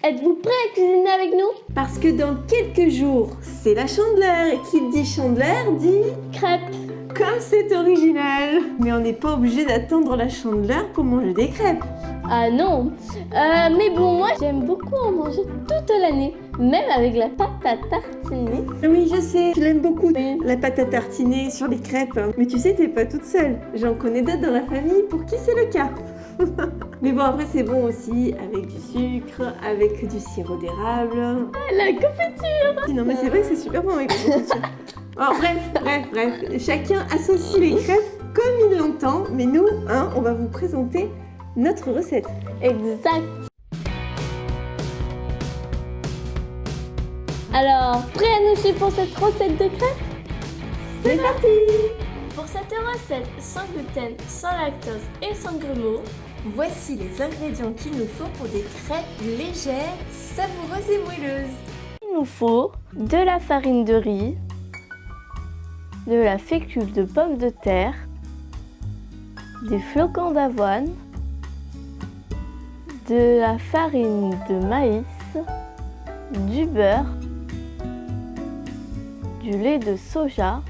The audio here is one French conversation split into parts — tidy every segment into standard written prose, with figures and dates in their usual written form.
Êtes-vous prêts à cuisiner avec nous? Parce que dans quelques jours, c'est la Chandeleur. Et qui dit Chandeleur dit... Crêpes. Comme c'est original. Mais on n'est pas obligé d'attendre la Chandeleur pour manger des crêpes. Ah non. Mais bon, moi j'aime beaucoup en manger toute l'année. Même avec la pâte à tartiner. Oui, je sais, je l'aime beaucoup, Oui. la pâte à tartiner sur les crêpes. Mais tu sais, t'es pas toute seule. J'en connais d'autres dans la famille pour qui c'est le cas. Mais bon, après, c'est bon aussi avec du sucre, avec du sirop d'érable. La confiture. Non, mais c'est vrai que c'est super bon avec la confiture. Alors, bref. Chacun associe les crêpes comme il l'entend. Mais nous, on va vous présenter notre recette. Exact. Alors, prêt à nous suivre pour cette recette de crêpes? C'est parti! Pour cette recette sans gluten, sans lactose et sans grumeaux, Voici les ingrédients qu'il nous faut pour des crêpes légères, savoureuses et moelleuses. il nous faut de la farine de riz, de la fécule de pommes de terre, des flocons d'avoine, de la farine de maïs, du beurre, du lait de soja,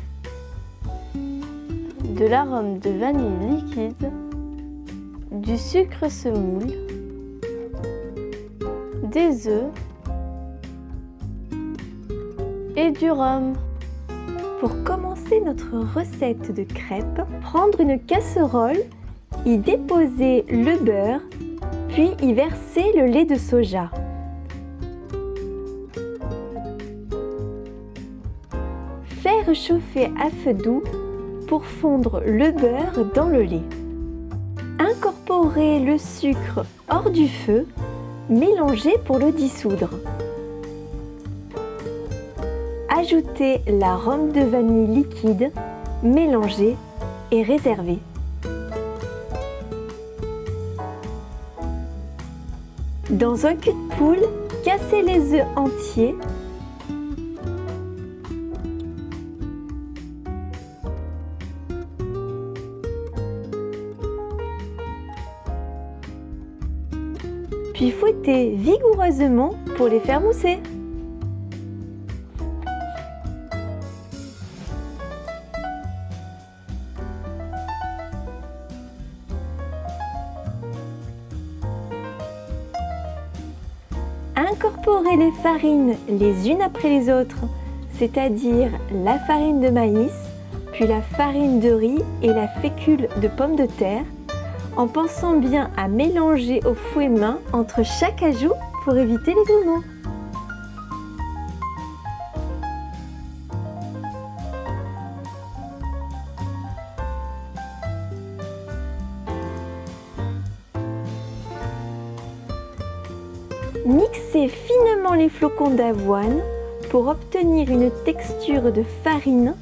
de l'arôme de vanille liquide, du sucre semoule, des œufs et du rhum. Pour commencer notre recette de crêpes, prendre une casserole, y déposer le beurre, puis y verser le lait de soja. Faire chauffer à feu doux pour fondre le beurre dans le lait. Incorporer le sucre hors du feu, mélanger pour le dissoudre. Ajouter l'arôme de vanille liquide, mélanger et réserver. Dans un cul de poule, casser les œufs entiers. Puis fouetter vigoureusement pour les faire mousser. Incorporer les farines les unes après les autres, c'est-à-dire la farine de maïs, puis la farine de riz et la fécule de pommes de terre, en pensant bien à mélanger au fouet main entre chaque ajout pour éviter les grumeaux. Mixez finement les flocons d'avoine pour obtenir une texture de farine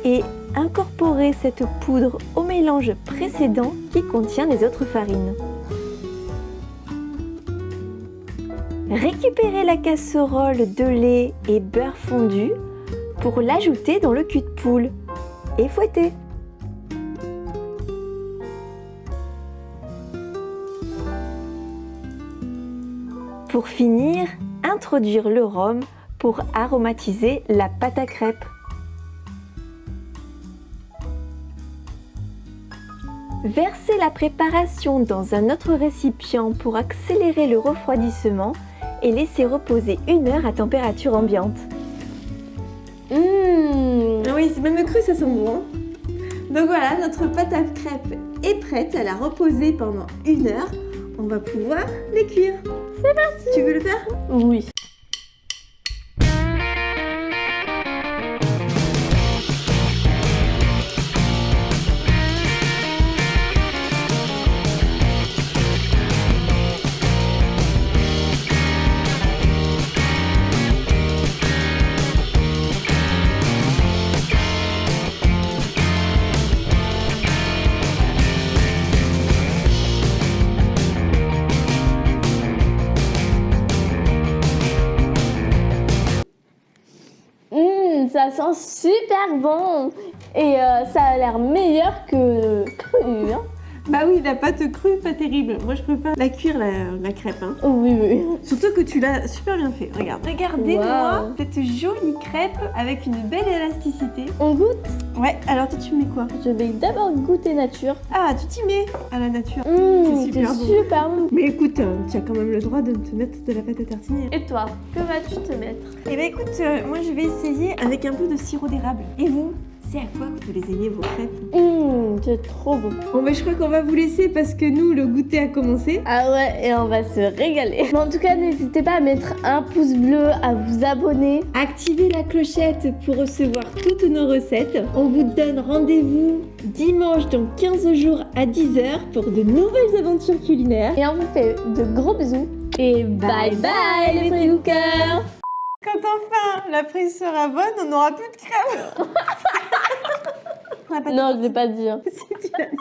et incorporez cette poudre au mélange précédent qui contient les autres farines. Récupérez la casserole de lait et beurre fondu pour l'ajouter dans le cul de poule et fouettez. Pour finir, introduire le rhum pour aromatiser la pâte à crêpes. Versez la préparation dans un autre récipient pour accélérer le refroidissement et laisser reposer 1 heure à température ambiante. Ah oui, c'est même cru, ça sent bon. Donc voilà, notre pâte à crêpes est prête, elle a reposé pendant 1 heure. On va pouvoir les cuire. C'est parti. Tu veux le faire? Oui. Ça sent super bon et ça a l'air meilleur que cru. Hein. Bah oui, oui, la pâte crue, pas terrible. Moi, je préfère la cuire, la crêpe. Hein. Oh, oui, oui. Surtout que tu l'as super bien fait. Regarde. Regardez-moi Wow. cette jolie crêpe avec une belle élasticité. On goûte. Ouais, alors toi, tu mets quoi? Je vais d'abord goûter nature. Ah, tu t'y mets à la nature. C'est super bon. super bon. Mais écoute, tu as quand même le droit de te mettre de la pâte à tartiner. Et toi, que vas-tu te mettre? Eh ben écoute, moi je vais essayer avec un peu de sirop d'érable. Et vous? C'est à quoi que vous les aimez vos crêpes? C'est trop bon. Bon bah je crois qu'on va vous laisser parce que nous, le goûter a commencé. Ah ouais, et on va se régaler. Mais en tout cas, n'hésitez pas à mettre un pouce bleu, à vous abonner. Activez la clochette pour recevoir toutes nos recettes. On vous donne rendez-vous dimanche dans 15 jours à 10h pour de nouvelles aventures culinaires. Et on vous fait de gros bisous. Et bye bye les fruits du cœur. Quand enfin la prise sera bonne, on n'aura plus de crème. Non, je l'ai pas dit. Hein. Si tu l'as dit.